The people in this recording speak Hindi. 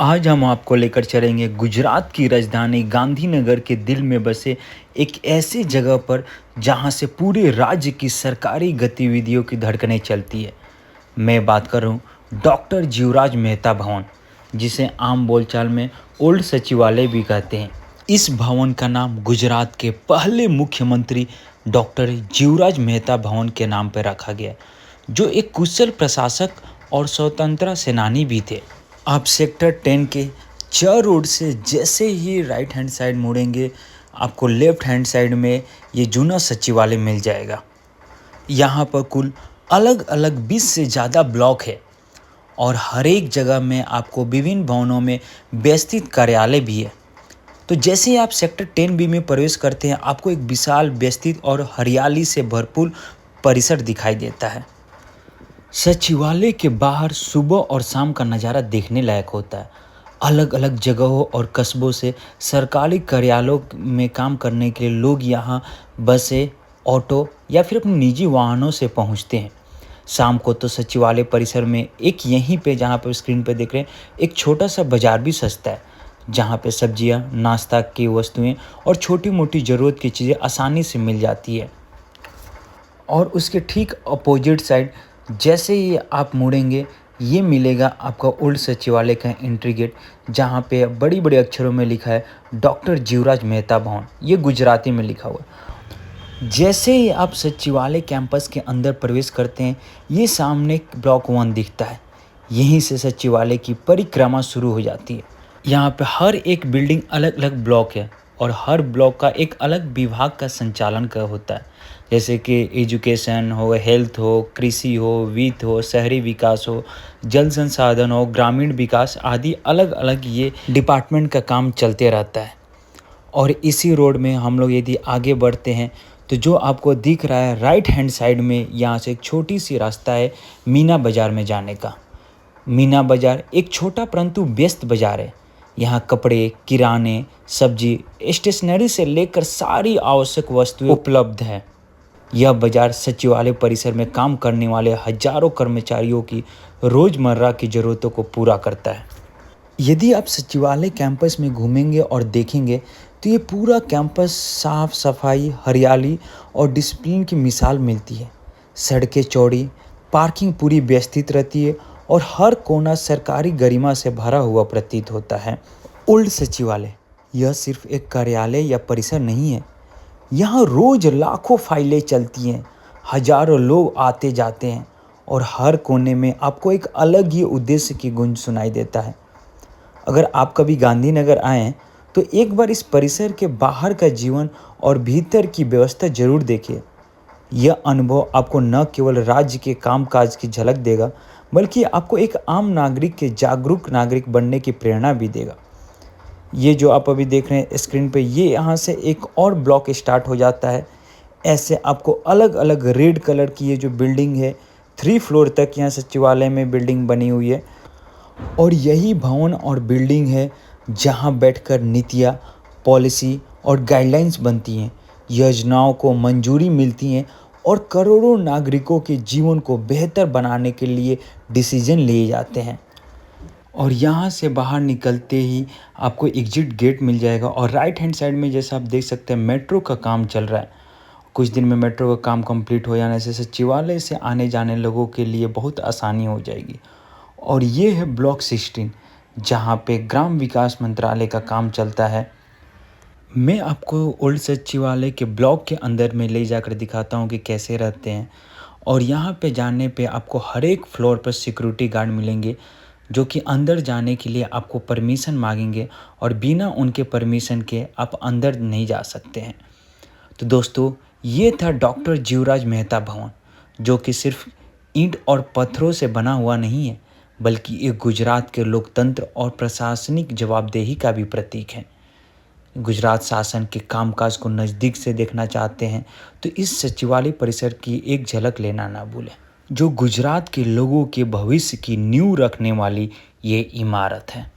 आज हम आपको लेकर चलेंगे गुजरात की राजधानी गांधीनगर के दिल में बसे एक ऐसी जगह पर जहां से पूरे राज्य की सरकारी गतिविधियों की धड़कनें चलती है। मैं बात कर रहा हूं डॉक्टर जीवराज मेहता भवन, जिसे आम बोलचाल में ओल्ड सचिवालय भी कहते हैं। इस भवन का नाम गुजरात के पहले मुख्यमंत्री डॉक्टर जीवराज मेहता भवन के नाम पर रखा गया, जो एक कुशल प्रशासक और स्वतंत्रता सेनानी भी थे। आप सेक्टर 10 के च रोड से जैसे ही राइट हैंड साइड मुड़ेंगे, आपको लेफ्ट हैंड साइड में ये जूना सचिवालय मिल जाएगा। यहाँ पर कुल अलग अलग 20 से ज़्यादा ब्लॉक है और हर एक जगह में आपको विभिन्न भवनों में व्यवस्थित कार्यालय भी है। तो जैसे ही आप सेक्टर 10B में प्रवेश करते हैं, आपको एक विशाल व्यवस्थित और हरियाली से भरपूर परिसर दिखाई देता है। सचिवालय के बाहर सुबह और शाम का नज़ारा देखने लायक होता है। अलग अलग जगहों और कस्बों से सरकारी कार्यालयों में काम करने के लिए लोग यहाँ बसें, ऑटो या फिर अपने निजी वाहनों से पहुँचते हैं। शाम को तो सचिवालय परिसर में एक यहीं पे, जहाँ पर स्क्रीन पे देख रहे हैं, एक छोटा सा बाजार भी सस्ता है, जहाँ पे सब्जियाँ, नाश्ता की वस्तुएं और छोटी मोटी ज़रूरत की चीज़ें आसानी से मिल जाती है। और उसके ठीक अपोजिट साइड जैसे ही आप मुड़ेंगे, ये मिलेगा आपका ओल्ड सचिवालय का एंट्री गेट, जहाँ पे बड़ी बड़ी अक्षरों में लिखा है डॉक्टर जीवराज मेहता भवन। ये गुजराती में लिखा हुआ है। जैसे ही आप सचिवालय कैंपस के अंदर प्रवेश करते हैं, ये सामने ब्लॉक 1 दिखता है। यहीं से सचिवालय की परिक्रमा शुरू हो जाती है। यहाँ पे हर एक बिल्डिंग अलग अलग ब्लॉक है और हर ब्लॉक का एक अलग विभाग का संचालन का होता है, जैसे कि एजुकेशन हो, हेल्थ हो, कृषि हो, वित्त हो, शहरी विकास हो, जल संसाधन हो, ग्रामीण विकास आदि अलग अलग ये डिपार्टमेंट का काम चलते रहता है। और इसी रोड में हम लोग यदि आगे बढ़ते हैं, तो जो आपको दिख रहा है राइट हैंड साइड में, यहाँ से एक छोटी सी रास्ता है मीना बाज़ार में जाने का। मीना बाज़ार एक छोटा परंतु व्यस्त बाज़ार है। यहाँ कपड़े, किराने, सब्जी, स्टेशनरी से लेकर सारी आवश्यक वस्तुएं उपलब्ध है। यह बाज़ार सचिवालय परिसर में काम करने वाले हजारों कर्मचारियों की रोज़मर्रा की ज़रूरतों को पूरा करता है। यदि आप सचिवालय कैंपस में घूमेंगे और देखेंगे, तो ये पूरा कैंपस साफ सफाई, हरियाली और डिसिप्लिन की मिसाल मिलती है। सड़कें चौड़ी, पार्किंग पूरी व्यवस्थित रहती है और हर कोना सरकारी गरिमा से भरा हुआ प्रतीत होता है। ओल्ड सचिवालय यह सिर्फ एक कार्यालय या परिसर नहीं है। यहाँ रोज लाखों फाइलें चलती हैं, हजारों लोग आते जाते हैं और हर कोने में आपको एक अलग ही उद्देश्य की गूंज सुनाई देता है। अगर आप कभी गांधीनगर आएँ, तो एक बार इस परिसर के बाहर का जीवन और भीतर की व्यवस्था जरूर देखिए। यह अनुभव आपको न केवल राज्य के कामकाज की झलक देगा, बल्कि आपको एक आम नागरिक के जागरूक नागरिक बनने की प्रेरणा भी देगा। ये जो आप अभी देख रहे हैं स्क्रीन पे, ये यहाँ से एक और ब्लॉक स्टार्ट हो जाता है। ऐसे आपको अलग अलग रेड कलर की ये जो बिल्डिंग है, 3 फ्लोर तक यहाँ सचिवालय में बिल्डिंग बनी हुई है। और यही भवन और बिल्डिंग है जहाँ बैठकर नीतियाँ, पॉलिसी और गाइडलाइंस बनती हैं, योजनाओं को मंजूरी मिलती हैं और करोड़ों नागरिकों के जीवन को बेहतर बनाने के लिए डिसीजन लिए जाते हैं। और यहाँ से बाहर निकलते ही आपको एग्जिट गेट मिल जाएगा और राइट हैंड साइड में जैसा आप देख सकते हैं मेट्रो का काम चल रहा है। कुछ दिन में मेट्रो का काम कंप्लीट हो जाने से सचिवालय से आने जाने लोगों के लिए बहुत आसानी हो जाएगी। और ये है ब्लॉक 16, जहाँ पे ग्राम विकास मंत्रालय का काम चलता है। मैं आपको ओल्ड सचिवालय के ब्लॉक के अंदर में ले जाकर दिखाता हूँ कि कैसे रहते हैं। और यहाँ पे जाने पे आपको हर एक फ्लोर पर सिक्योरिटी गार्ड मिलेंगे, जो कि अंदर जाने के लिए आपको परमिशन मांगेंगे और बिना उनके परमिशन के आप अंदर नहीं जा सकते हैं। तो दोस्तों, ये था डॉक्टर जीवराज मेहता भवन, जो कि सिर्फ ईंट और पत्थरों से बना हुआ नहीं है, बल्कि ये गुजरात के लोकतंत्र और प्रशासनिक जवाबदेही का भी प्रतीक है। गुजरात शासन के कामकाज को नज़दीक से देखना चाहते हैं, तो इस सचिवालय परिसर की एक झलक लेना ना भूलें, जो गुजरात के लोगों के भविष्य की नींव रखने वाली ये इमारत है।